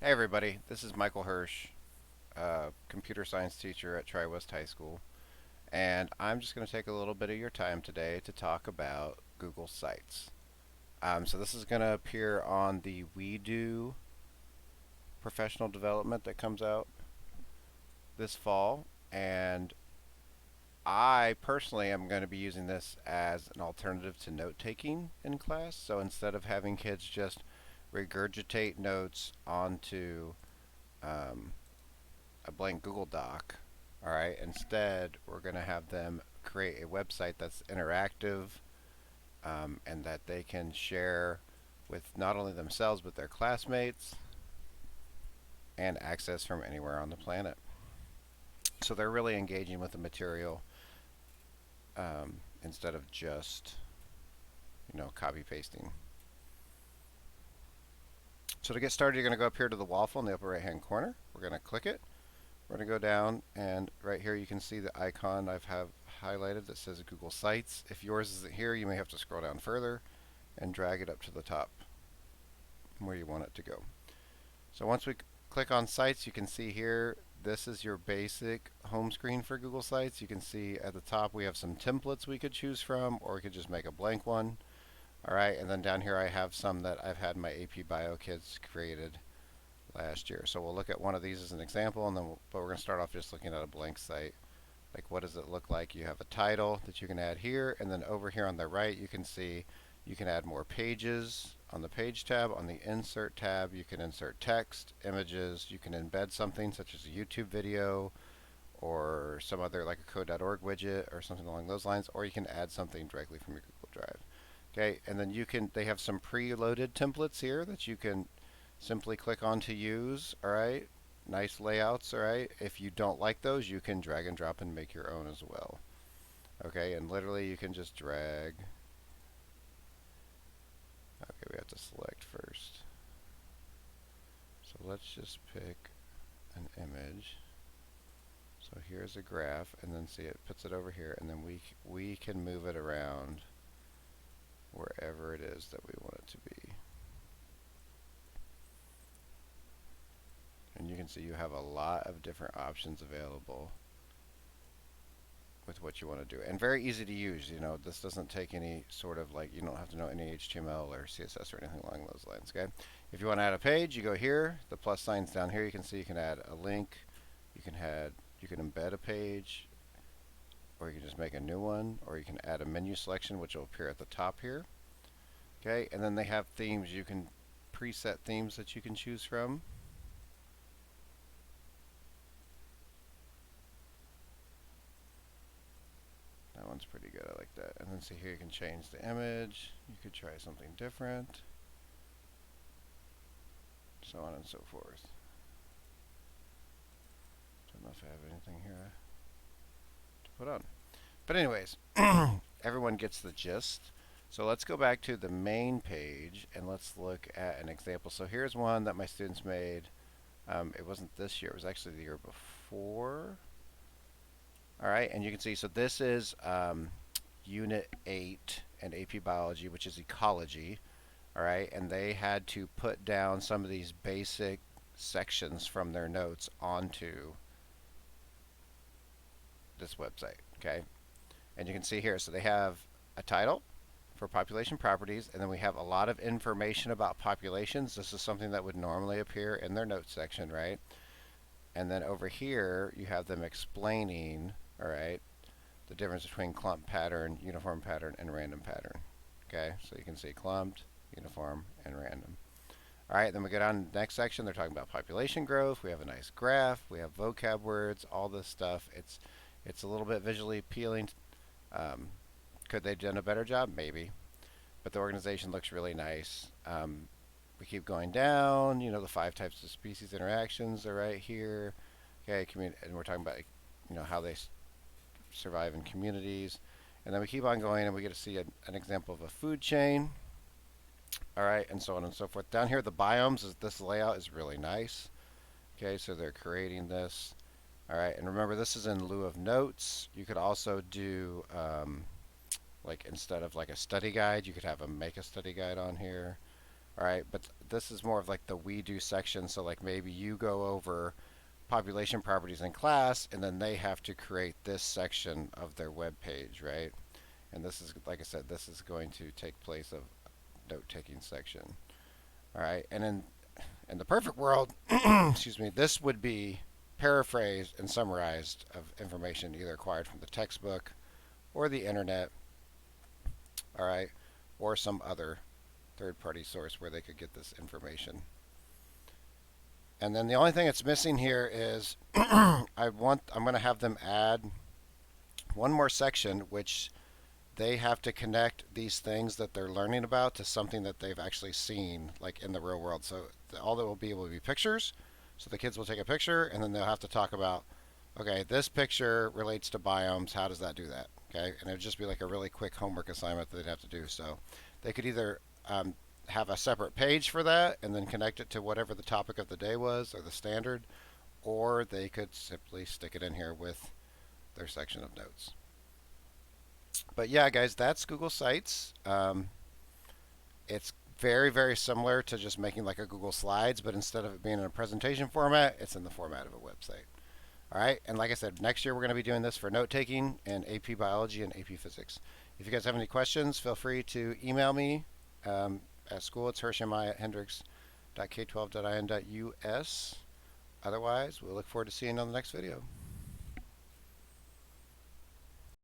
Hey everybody, this is Michael Hirsch, computer science teacher at Tri-West High School, and I'm just going to take a little bit of your time today to talk about Google Sites. So this is going to appear on the We Do professional development that comes out this fall, and I personally am going to be using this as an alternative to note taking in class. So instead of having kids just regurgitate notes onto um, a blank Google Doc. All right. Instead, we're going to have them create a website that's interactive and that they can share with not only themselves but their classmates and access from anywhere on the planet. So they're really engaging with the material instead of just copy pasting. So to get started, you're going to go up here to the waffle in the upper right hand corner. We're going to click it. We're going to go down, and right here you can see the icon have highlighted that says Google Sites. If yours isn't here, you may have to scroll down further and drag it up to the top where you want it to go. So once we click on Sites, you can see here this is your basic home screen for Google Sites. You can see at the top we have some templates we could choose from, or we could just make a blank one. All right, and then down here I have some that I've had my AP Bio kids created last year. So we'll look at one of these as an example, and then but we're going to start off just looking at a blank site. Like, what does it look like? You have a title that you can add here, and then over here on the right you can see you can add more pages on the page tab. On the insert tab you can insert text, images, you can embed something such as a YouTube video or some other like a code.org widget or something along those lines, or you can add something directly from your Google Drive. Okay, and then they have some preloaded templates here that you can simply click on to use. All right, nice layouts. All right, if you don't like those, you can drag and drop and make your own as well. Okay, and literally you can just drag. Okay, we have to select first. So let's just pick an image. So here's a graph, and then see it puts it over here, and then we can move it around wherever it is that we want it to be. And you can see you have a lot of different options available with what you want to do, and very easy to use. This doesn't take any sort of like, you don't have to know any HTML or CSS or anything along those lines. Okay, if you want to add a page, you go here, the plus signs down here. You can see you can add a link, you can embed a page, or you can just make a new one, or you can add a menu selection which will appear at the top here. Okay, and then they have themes. You can preset themes that you can choose from. That one's pretty good. I like that. And then see here, you can change the image. You could try something different. So on and so forth. Don't know if I have anything here to put on. But anyways, everyone gets the gist. So let's go back to the main page and let's look at an example. So here's one that my students made. It wasn't this year. It was actually the year before. All right, and you can see, so this is Unit 8 and AP Biology, which is ecology. All right, and they had to put down some of these basic sections from their notes onto this website. Okay, and you can see here, so they have a title for population properties, and then we have a lot of information about populations. This is something that would normally appear in their notes section, right? And then over here, you have them explaining, all right, the difference between clump pattern, uniform pattern, and random pattern. Okay, so you can see clumped, uniform, and random. All right, then we get on to the next section. They're talking about population growth. We have a nice graph. We have vocab words, all this stuff. It's a little bit visually appealing. Um, could they have done a better job? Maybe. But the organization looks really nice. We keep going down. The 5 types of species interactions are right here. Okay, and we're talking about how they survive in communities. And then we keep on going, and we get to see an example of a food chain. All right, and so on and so forth. Down here, the biomes, this layout is really nice. Okay, so they're creating this. All right, and remember, this is in lieu of notes. You could also do, like, instead of like a study guide, you could have make a study guide on here. All right, but this is more of like the we do section. So like maybe you go over population properties in class, and then they have to create this section of their web page, right? And this is, like I said, this is going to take place of note-taking section. All right, and in the perfect world, excuse me, this would be paraphrased and summarized of information either acquired from the textbook or the internet, all right, or some other third-party source where they could get this information. And then the only thing that's missing here is I'm going to have them add one more section, which they have to connect these things that they're learning about to something that they've actually seen, like in the real world. So all that will be able to be pictures. So the kids will take a picture, and then they'll have to talk about, okay, this picture relates to biomes. How does that do that? Okay, and it would just be like a really quick homework assignment that they'd have to do. So they could either have a separate page for that and then connect it to whatever the topic of the day was or the standard, or they could simply stick it in here with their section of notes. But yeah, guys, that's Google Sites. It's very, very similar to just making like a Google Slides, but instead of it being in a presentation format, it's in the format of a website. All right, and like I said, next year we're going to be doing this for note taking in AP Biology and AP Physics. If you guys have any questions, feel free to email me at school. It's hershmi at hendrix.k12.in.us. Otherwise, we'll look forward to seeing you on the next video.